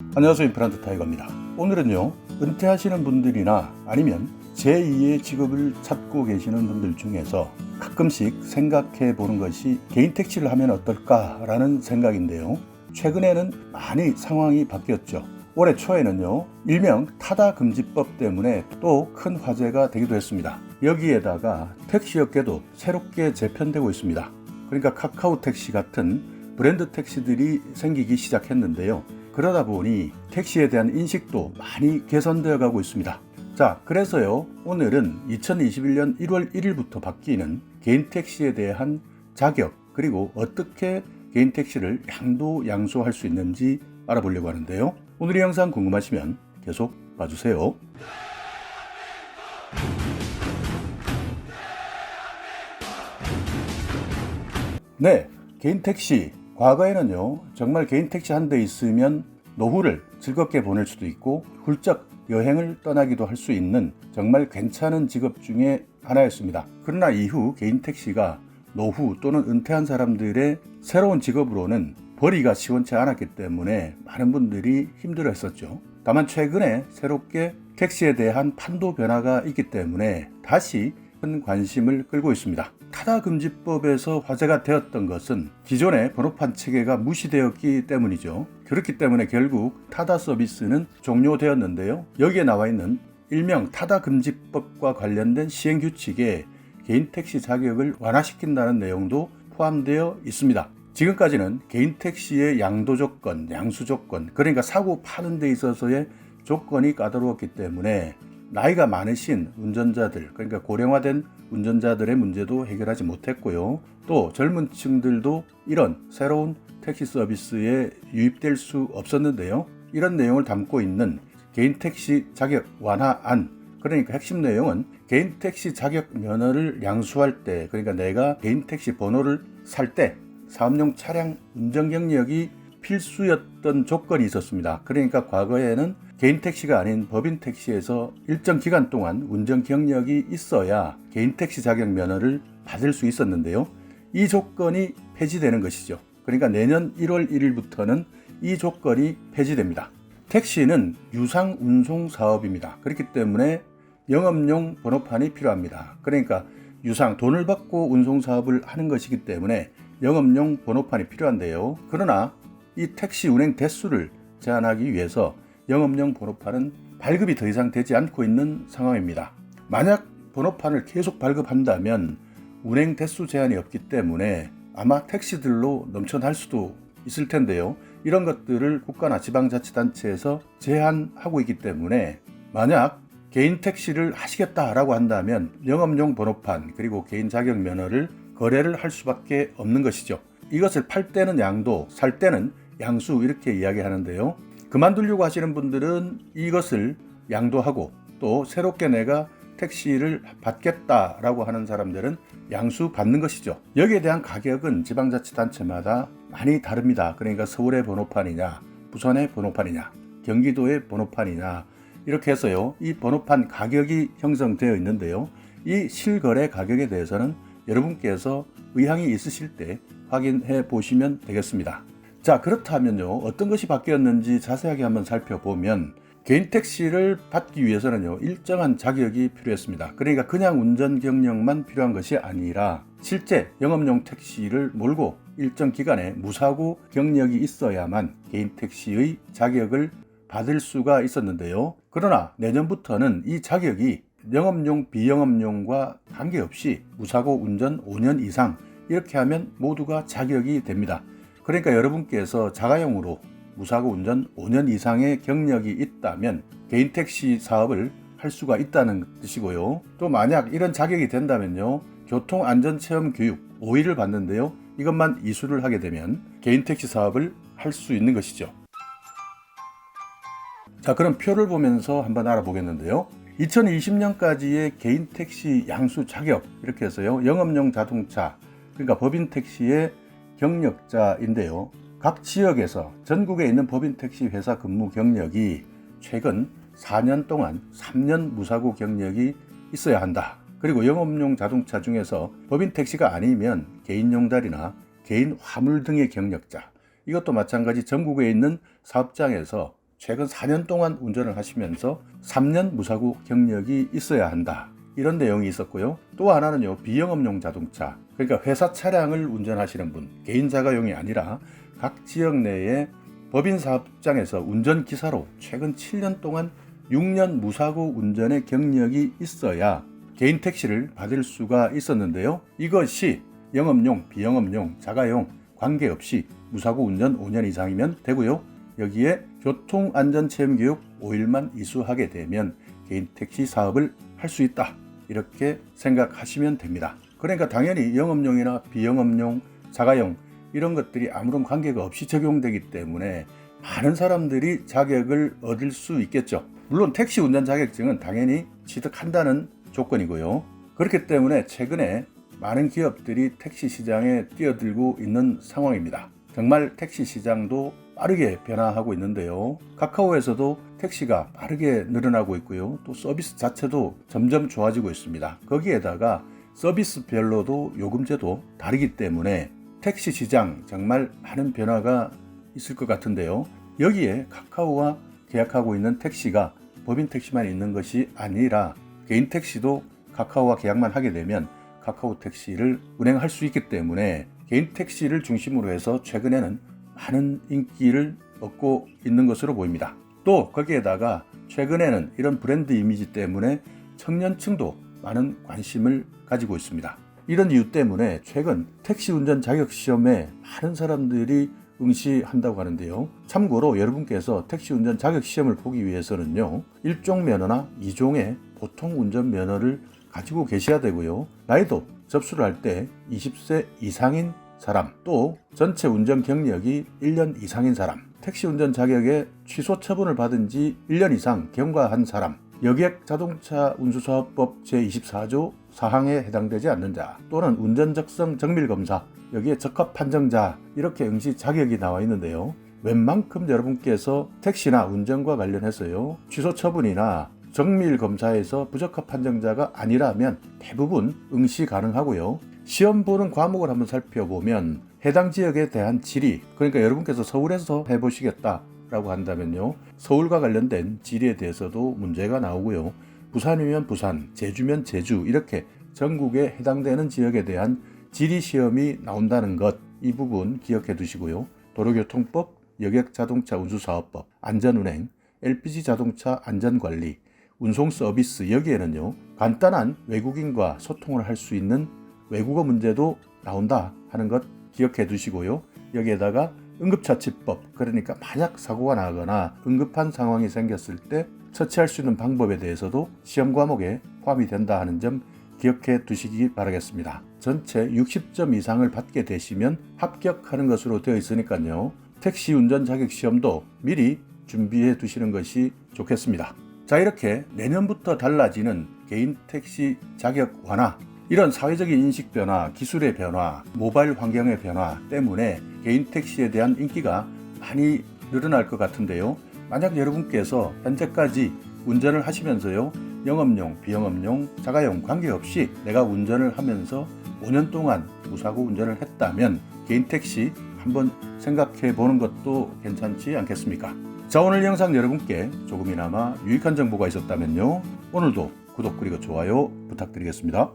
안녕하세요. 임플란트 타이거입니다. 오늘은요, 은퇴하시는 분들이나 아니면 제2의 직업을 찾고 계시는 분들 중에서 가끔씩 생각해 보는 것이 개인 택시를 하면 어떨까라는 생각인데요. 최근에는 많이 상황이 바뀌었죠. 올해 초에는요, 일명 타다금지법 때문에 또 큰 화제가 되기도 했습니다. 여기에다가 택시업계도 새롭게 재편되고 있습니다. 그러니까 카카오 택시 같은 브랜드 택시들이 생기기 시작했는데요. 그러다 보니 택시에 대한 인식도 많이 개선되어 가고 있습니다. 자, 그래서요, 오늘은 2021년 1월 1일부터 바뀌는 개인 택시에 대한 자격, 그리고 어떻게 개인 택시를 양도양수할 수 있는지 알아보려고 하는데요. 오늘 이 영상 궁금하시면 계속 봐주세요. 네, 개인 택시. 과거에는요, 정말 개인 택시 한 대 있으면 노후를 즐겁게 보낼 수도 있고 훌쩍 여행을 떠나기도 할 수 있는 정말 괜찮은 직업 중에 하나였습니다. 그러나 이후 개인 택시가 노후 또는 은퇴한 사람들의 새로운 직업으로는 벌이가 시원치 않았기 때문에 많은 분들이 힘들어 했었죠. 다만 최근에 새롭게 택시에 대한 판도 변화가 있기 때문에 다시 큰 관심을 끌고 있습니다. 타다금지법에서 화제가 되었던 것은 기존의 번호판 체계가 무시되었기 때문이죠. 그렇기 때문에 결국 타다 서비스는 종료되었는데요. 여기에 나와 있는 일명 타다금지법과 관련된 시행규칙에 개인 택시 자격을 완화시킨다는 내용도 포함되어 있습니다. 지금까지는 개인 택시의 양도 조건, 양수 조건, 그러니까 사고 파는 데 있어서의 조건이 까다로웠기 때문에 나이가 많으신 운전자들, 그러니까 고령화된 운전자들의 문제도 해결하지 못했고요. 또 젊은 층들도 이런 새로운 택시 서비스에 유입될 수 없었는데요. 이런 내용을 담고 있는 개인 택시 자격 완화안, 그러니까 핵심 내용은 개인 택시 자격 면허를 양수할 때, 그러니까 내가 개인 택시 번호를 살 때 사업용 차량 운전 경력이 필수였던 조건이 있었습니다. 그러니까 과거에는 개인 택시가 아닌 법인 택시에서 일정 기간 동안 운전 경력이 있어야 개인 택시 자격 면허를 받을 수 있었는데요. 이 조건이 폐지되는 것이죠. 그러니까 내년 1월 1일부터는 이 조건이 폐지됩니다. 택시는 유상 운송 사업입니다. 그렇기 때문에 영업용 번호판이 필요합니다. 그러니까 유상, 돈을 받고 운송 사업을 하는 것이기 때문에 영업용 번호판이 필요한데요. 그러나 이 택시 운행 대수를 제한하기 위해서 영업용 번호판은 발급이 더 이상 되지 않고 있는 상황입니다. 만약 번호판을 계속 발급한다면 운행 대수 제한이 없기 때문에 아마 택시들로 넘쳐날 수도 있을 텐데요. 이런 것들을 국가나 지방자치단체에서 제한하고 있기 때문에 만약 개인 택시를 하시겠다라고 한다면 영업용 번호판 그리고 개인 자격 면허를 거래를 할 수밖에 없는 것이죠. 이것을 팔 때는 양도, 살 때는 양수 이렇게 이야기하는데요. 그만두려고 하시는 분들은 이것을 양도하고 또 새롭게 내가 택시를 받겠다라고 하는 사람들은 양수 받는 것이죠. 여기에 대한 가격은 지방자치단체마다 많이 다릅니다. 그러니까 서울의 번호판이냐, 부산의 번호판이냐, 경기도의 번호판이냐 이렇게 해서요. 이 번호판 가격이 형성되어 있는데요. 이 실거래 가격에 대해서는 여러분께서 의향이 있으실 때 확인해 보시면 되겠습니다. 자, 그렇다면요, 어떤 것이 바뀌었는지 자세하게 한번 살펴보면 개인 택시를 받기 위해서는요, 일정한 자격이 필요했습니다. 그러니까 그냥 운전 경력만 필요한 것이 아니라 실제 영업용 택시를 몰고 일정 기간에 무사고 경력이 있어야만 개인 택시의 자격을 받을 수가 있었는데요. 그러나 내년부터는 이 자격이 영업용, 비영업용과 관계없이 무사고 운전 5년 이상 이렇게 하면 모두가 자격이 됩니다. 그러니까 여러분께서 자가용으로 무사고 운전 5년 이상의 경력이 있다면 개인 택시 사업을 할 수가 있다는 뜻이고요. 또 만약 이런 자격이 된다면요, 교통안전체험 교육 5일을 받는데요. 이것만 이수를 하게 되면 개인 택시 사업을 할 수 있는 것이죠. 자, 그럼 표를 보면서 한번 알아보겠는데요. 2020년까지의 개인 택시 양수 자격 이렇게 해서요. 영업용 자동차, 그러니까 법인 택시의 경력자인데요. 각 지역에서 전국에 있는 법인 택시 회사 근무 경력이 최근 4년 동안 3년 무사고 경력이 있어야 한다. 그리고 영업용 자동차 중에서 법인 택시가 아니면 개인 용달이나 개인 화물 등의 경력자, 이것도 마찬가지 전국에 있는 사업장에서 최근 4년 동안 운전을 하시면서 3년 무사고 경력이 있어야 한다. 이런 내용이 있었고요. 또 하나는요, 비영업용 자동차, 그러니까 회사 차량을 운전하시는 분, 개인 자가용이 아니라 각 지역 내에 법인 사업장에서 운전기사로 최근 7년 동안 6년 무사고 운전의 경력이 있어야 개인 택시를 받을 수가 있었는데요. 이것이 영업용, 비영업용, 자가용 관계없이 무사고 운전 5년 이상이면 되고요. 여기에 교통안전체험교육 5일만 이수하게 되면 개인 택시 사업을 할 수 있다. 이렇게 생각하시면 됩니다. 그러니까 당연히 영업용이나 비영업용, 자가용 이런 것들이 아무런 관계가 없이 적용되기 때문에 많은 사람들이 자격을 얻을 수 있겠죠. 물론 택시 운전 자격증은 당연히 취득한다는 조건이고요. 그렇기 때문에 최근에 많은 기업들이 택시 시장에 뛰어들고 있는 상황입니다. 정말 택시 시장도 빠르게 변화하고 있는데요. 카카오에서도 택시가 빠르게 늘어나고 있고요. 또 서비스 자체도 점점 좋아지고 있습니다. 거기에다가 서비스별로도 요금제도 다르기 때문에 택시 시장 정말 많은 변화가 있을 것 같은데요. 여기에 카카오와 계약하고 있는 택시가 법인 택시만 있는 것이 아니라 개인 택시도 카카오와 계약만 하게 되면 카카오 택시를 운행할 수 있기 때문에 개인 택시를 중심으로 해서 최근에는 많은 인기를 얻고 있는 것으로 보입니다. 또 거기에다가 최근에는 이런 브랜드 이미지 때문에 청년층도 많은 관심을 가지고 있습니다. 이런 이유 때문에 최근 택시 운전 자격 시험에 많은 사람들이 응시한다고 하는데요. 참고로 여러분께서 택시 운전 자격 시험을 보기 위해서는요, 1종 면허나 2종의 보통 운전 면허를 가지고 계셔야 되고요. 나이도 접수를 할 때 20세 이상인 사람, 또 전체 운전 경력이 1년 이상인 사람, 택시 운전 자격에 취소 처분을 받은 지 1년 이상 경과한 사람, 여객 자동차 운수사업법 제24조 사항에 해당되지 않는 자, 또는 운전적성 정밀검사, 여기에 적합 판정자, 이렇게 응시 자격이 나와 있는데요. 웬만큼 여러분께서 택시나 운전과 관련해서요, 취소 처분이나 정밀검사에서 부적합 판정자가 아니라면 대부분 응시 가능하고요. 시험 보는 과목을 한번 살펴보면 해당 지역에 대한 지리, 그러니까 여러분께서 서울에서 해보시겠다라고 한다면요, 서울과 관련된 지리에 대해서도 문제가 나오고요. 부산이면 부산, 제주면 제주, 이렇게 전국에 해당되는 지역에 대한 지리 시험이 나온다는 것, 이 부분 기억해 두시고요. 도로교통법, 여객자동차 운수사업법, 안전운행, LPG 자동차 안전관리, 운송 서비스, 여기에는요, 간단한 외국인과 소통을 할 수 있는 외국어 문제도 나온다 하는 것 기억해 두시고요. 여기에다가 응급처치법, 그러니까 만약 사고가 나거나 응급한 상황이 생겼을 때 처치할 수 있는 방법에 대해서도 시험 과목에 포함이 된다 하는 점 기억해 두시기 바라겠습니다. 전체 60점 이상을 받게 되시면 합격하는 것으로 되어 있으니까요. 택시 운전 자격 시험도 미리 준비해 두시는 것이 좋겠습니다. 자, 이렇게 내년부터 달라지는 개인 택시 자격 완화, 이런 사회적인 인식 변화, 기술의 변화, 모바일 환경의 변화 때문에 개인 택시에 대한 인기가 많이 늘어날 것 같은데요. 만약 여러분께서 현재까지 운전을 하시면서요, 영업용, 비영업용, 자가용 관계없이 내가 운전을 하면서 5년 동안 무사고 운전을 했다면 개인 택시 한번 생각해 보는 것도 괜찮지 않겠습니까? 자, 오늘 영상 여러분께 조금이나마 유익한 정보가 있었다면요, 오늘도 구독 그리고 좋아요 부탁드리겠습니다.